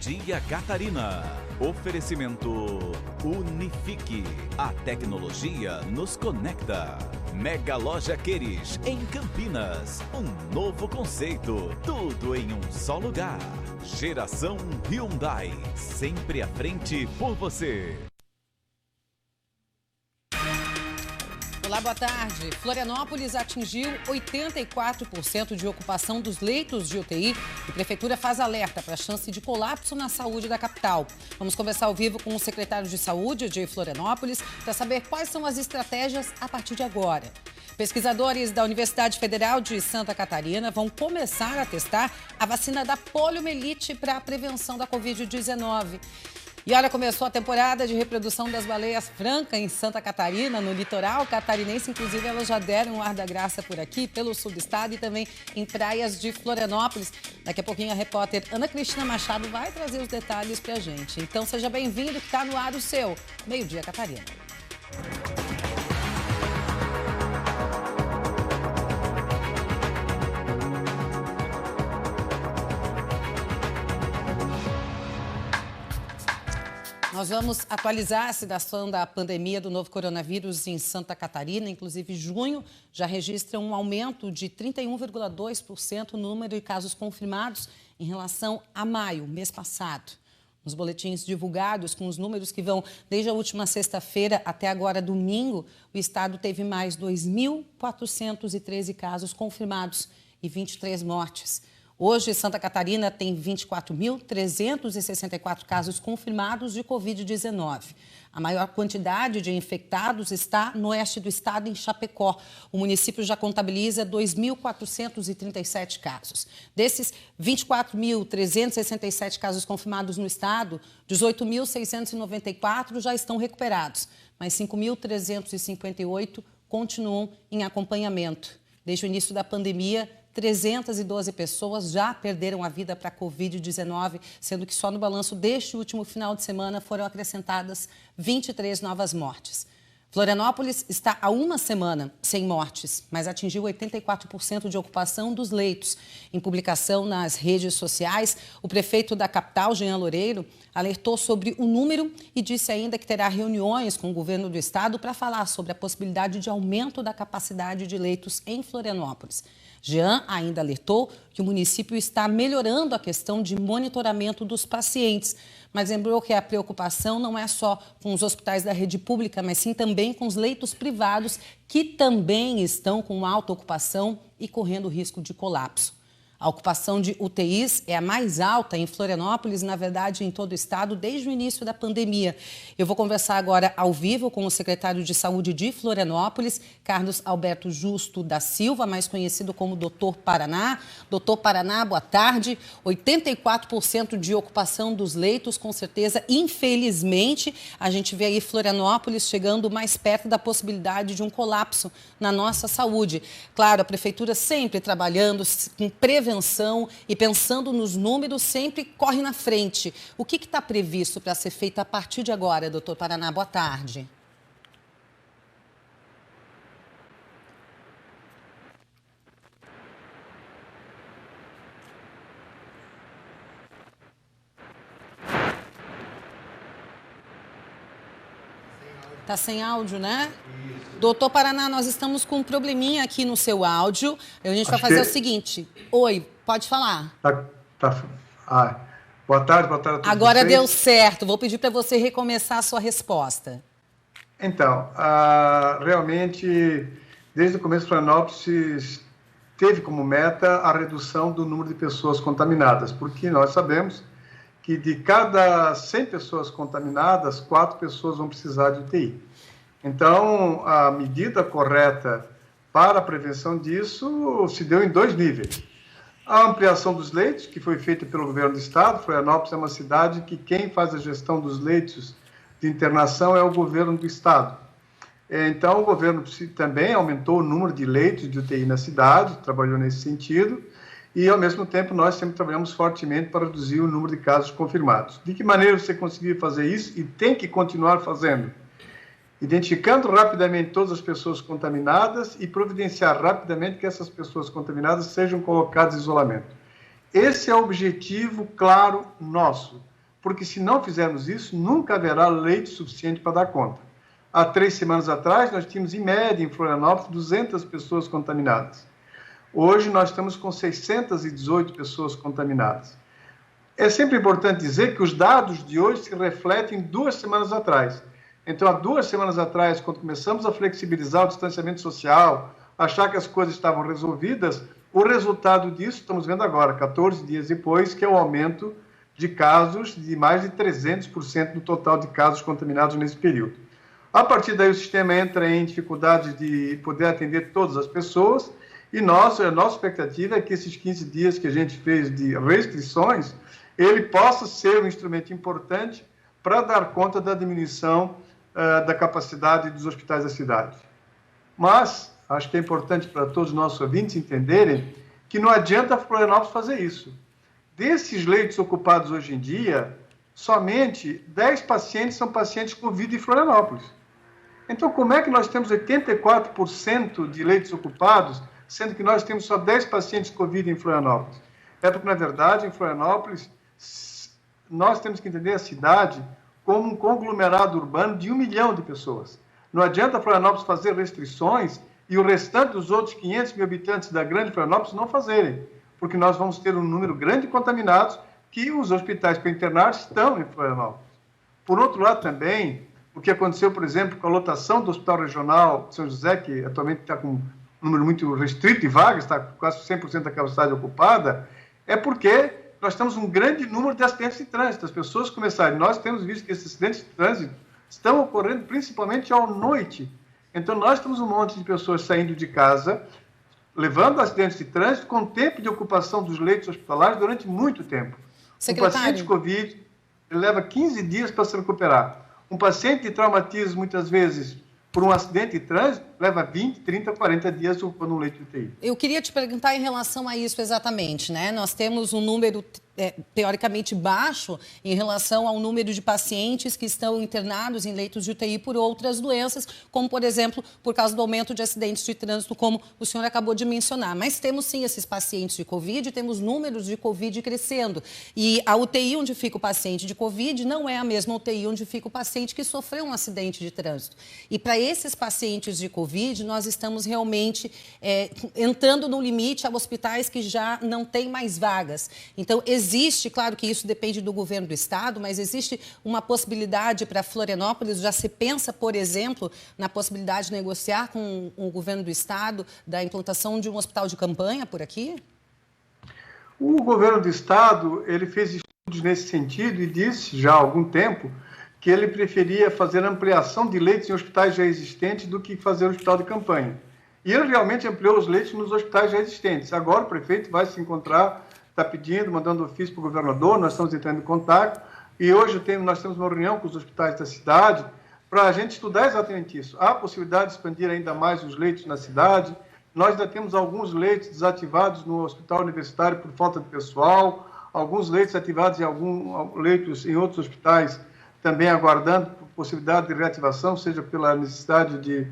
Dia Catarina. Oferecimento Unifique. A tecnologia nos conecta. Mega Loja Queires, em Campinas. Um novo conceito. Tudo em um só lugar. Geração Hyundai. Sempre à frente por você. Olá, boa tarde. Florianópolis atingiu 84% de ocupação dos leitos de UTI e a Prefeitura faz alerta para a chance de colapso na saúde da capital. Vamos conversar ao vivo com o secretário de Saúde de Florianópolis para saber quais são as estratégias a partir de agora. Pesquisadores da Universidade Federal de Santa Catarina vão começar a testar a vacina da poliomielite para a prevenção da Covid-19. E olha, começou a temporada de reprodução das baleias francas em Santa Catarina, no litoral catarinense. Inclusive, elas já deram o ar da graça por aqui, pelo subestado e também em praias de Florianópolis. Daqui a pouquinho a repórter Ana Cristina Machado vai trazer os detalhes pra gente. Então, seja bem-vindo, que está no ar o seu Meio Dia Catarina. Nós vamos atualizar a situação da pandemia do novo coronavírus em Santa Catarina. Inclusive, junho já registra um aumento de 31,2% no número de casos confirmados em relação a maio, mês passado. Nos boletins divulgados, com os números que vão desde a última sexta-feira até agora domingo, o estado teve mais 2.413 casos confirmados e 23 mortes. Hoje, Santa Catarina tem 24.364 casos confirmados de Covid-19. A maior quantidade de infectados está no oeste do estado, em Chapecó. O município já contabiliza 2.437 casos. Desses 24.367 casos confirmados no estado, 18.694 já estão recuperados, mas 5.358 continuam em acompanhamento. Desde o início da pandemia, 312 pessoas já perderam a vida para a Covid-19, sendo que só no balanço deste último final de semana foram acrescentadas 23 novas mortes. Florianópolis está há uma semana sem mortes, mas atingiu 84% de ocupação dos leitos. Em publicação nas redes sociais, o prefeito da capital, Jean Loureiro, alertou sobre o número e disse ainda que terá reuniões com o governo do estado para falar sobre a possibilidade de aumento da capacidade de leitos em Florianópolis. Jean ainda alertou que o município está melhorando a questão de monitoramento dos pacientes, mas lembrou que a preocupação não é só com os hospitais da rede pública, mas sim também com os leitos privados, que também estão com alta ocupação e correndo risco de colapso. A ocupação de UTIs é a mais alta em Florianópolis, na verdade, em todo o estado, desde o início da pandemia. Eu vou conversar agora ao vivo com o secretário de Saúde de Florianópolis, Carlos Alberto Justo da Silva, mais conhecido como Doutor Paraná. Doutor Paraná, boa tarde. 84% de ocupação dos leitos, com certeza, infelizmente, a gente vê aí Florianópolis chegando mais perto da possibilidade de um colapso na nossa saúde. Claro, a prefeitura sempre trabalhando com prevenção e pensando nos números, sempre corre na frente. O que está previsto para ser feito a partir de agora, doutor Paraná? Boa tarde. Está sem áudio, né? Isso. Doutor Paraná, nós estamos com um probleminha aqui no seu áudio. A gente vai fazer o seguinte. Oi, pode falar. Boa tarde a todos. Agora vocês. Deu certo. Vou pedir para você recomeçar a sua resposta. Então, realmente, desde o começo, Florianópolis teve como meta a redução do número de pessoas contaminadas, porque nós sabemos que de cada 100 pessoas contaminadas, 4 pessoas vão precisar de UTI. Então, a medida correta para a prevenção disso se deu em 2 níveis. A ampliação dos leitos, que foi feita pelo governo do estado. Florianópolis é uma cidade que quem faz a gestão dos leitos de internação é o governo do estado. Então, o governo também aumentou o número de leitos de UTI na cidade, trabalhou nesse sentido. E, ao mesmo tempo, nós sempre trabalhamos fortemente para reduzir o número de casos confirmados. De que maneira você conseguiu fazer isso e tem que continuar fazendo? Identificando rapidamente todas as pessoas contaminadas e providenciar rapidamente que essas pessoas contaminadas sejam colocadas em isolamento. Esse é o objetivo claro nosso. porque se não fizermos isso, nunca haverá leite suficiente para dar conta. Há 3 semanas atrás, nós tínhamos, em média, em Florianópolis, 200 pessoas contaminadas. Hoje, nós estamos com 618 pessoas contaminadas. É sempre importante dizer que os dados de hoje se refletem 2 semanas atrás. Então, há 2 semanas atrás, quando começamos a flexibilizar o distanciamento social, achar que as coisas estavam resolvidas, o resultado disso, estamos vendo agora, 14 dias depois, que é o aumento de casos de mais de 300% no total de casos contaminados nesse período. A partir daí, o sistema entra em dificuldade de poder atender todas as pessoas e a nossa expectativa é que esses 15 dias que a gente fez de restrições, ele possa ser um instrumento importante para dar conta da diminuição da capacidade dos hospitais da cidade. Mas acho que é importante para todos os nossos ouvintes entenderem que não adianta a Florianópolis fazer isso. Desses leitos ocupados hoje em dia, somente 10 pacientes são pacientes Covid em Florianópolis. Então, como é que nós temos 84% de leitos ocupados, sendo que nós temos só 10 pacientes Covid em Florianópolis? É porque, na verdade, em Florianópolis, nós temos que entender a cidade como um conglomerado urbano de 1 milhão de pessoas. Não adianta Florianópolis fazer restrições e o restante dos outros 500 mil habitantes da grande Florianópolis não fazerem, porque nós vamos ter um número grande de contaminados que os hospitais para internar estão em Florianópolis. Por outro lado, também, o que aconteceu, por exemplo, com a lotação do Hospital Regional de São José, que atualmente está com um número muito restrito de vagas, está com quase 100% da capacidade ocupada, é porque nós temos um grande número de acidentes de trânsito. As pessoas começaram, nós temos visto que esses acidentes de trânsito estão ocorrendo principalmente à noite. Então, nós temos um monte de pessoas saindo de casa, levando acidentes de trânsito com tempo de ocupação dos leitos hospitalares durante muito tempo. Secretário. Um paciente de Covid leva 15 dias para se recuperar. Um paciente de traumatismo, muitas vezes, por um acidente de trânsito, leva 20, 30, 40 dias ocupando um leito de UTI. Eu queria te perguntar em relação a isso exatamente, né? Nós temos um número teoricamente baixo em relação ao número de pacientes que estão internados em leitos de UTI por outras doenças, como, por exemplo, por causa do aumento de acidentes de trânsito, como o senhor acabou de mencionar. Mas temos, sim, esses pacientes de Covid, temos números de Covid crescendo. E a UTI onde fica o paciente de Covid não é a mesma UTI onde fica o paciente que sofreu um acidente de trânsito. E para esses pacientes de Covid, nós estamos realmente entrando no limite a hospitais que já não têm mais vagas. Então, existe, claro que isso depende do governo do estado, mas existe uma possibilidade para Florianópolis, já se pensa, por exemplo, na possibilidade de negociar com o governo do estado da implantação de um hospital de campanha por aqui? O governo do estado, ele fez estudos nesse sentido e disse já há algum tempo que ele preferia fazer ampliação de leitos em hospitais já existentes do que fazer hospital de campanha. E ele realmente ampliou os leitos nos hospitais já existentes. Agora o prefeito vai se encontrar, está pedindo, mandando ofício para o governador, nós estamos entrando em contato, e hoje nós temos uma reunião com os hospitais da cidade para a gente estudar exatamente isso. Há a possibilidade de expandir ainda mais os leitos na cidade, nós ainda temos alguns leitos desativados no hospital universitário por falta de pessoal, alguns leitos ativados em alguns leitos em outros hospitais também aguardando possibilidade de reativação, seja pela necessidade de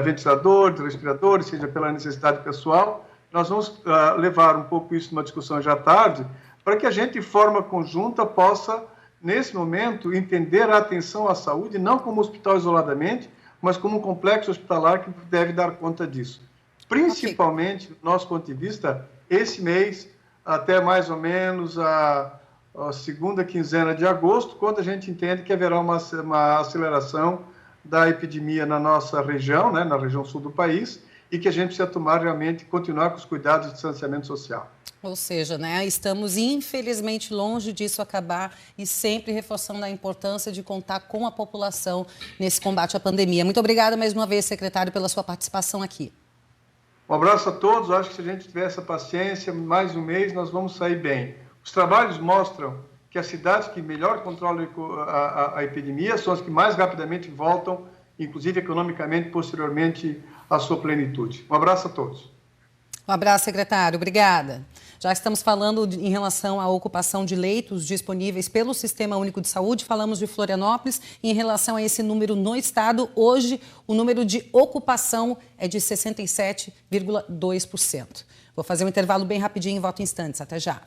ventilador, de respiradores, seja pela necessidade pessoal. Nós vamos levar um pouco isso numa discussão já tarde, para que a gente, de forma conjunta, possa, nesse momento, entender a atenção à saúde, não como hospital isoladamente, mas como um complexo hospitalar que deve dar conta disso. Principalmente, do nosso ponto de vista, esse mês, até mais ou menos a segunda quinzena de agosto, quando a gente entende que haverá uma aceleração da epidemia na nossa região, né, na região sul do país, e que a gente precisa tomar realmente, continuar com os cuidados de distanciamento social. Ou seja, né, estamos infelizmente longe disso acabar e sempre reforçando a importância de contar com a população nesse combate à pandemia. Muito obrigada mais uma vez, secretário, pela sua participação aqui. Um abraço a todos. Acho que se a gente tiver essa paciência, mais um mês, nós vamos sair bem. Os trabalhos mostram que as cidades que melhor controlam a epidemia são as que mais rapidamente voltam, inclusive economicamente, posteriormente, à sua plenitude. Um abraço a todos. Um abraço, secretário. Obrigada. Já estamos falando em relação à ocupação de leitos disponíveis pelo Sistema Único de Saúde, falamos de Florianópolis. E em relação a esse número no estado, hoje o número de ocupação é de 67,2%. Vou fazer um intervalo bem rapidinho e volto em instantes. Até já.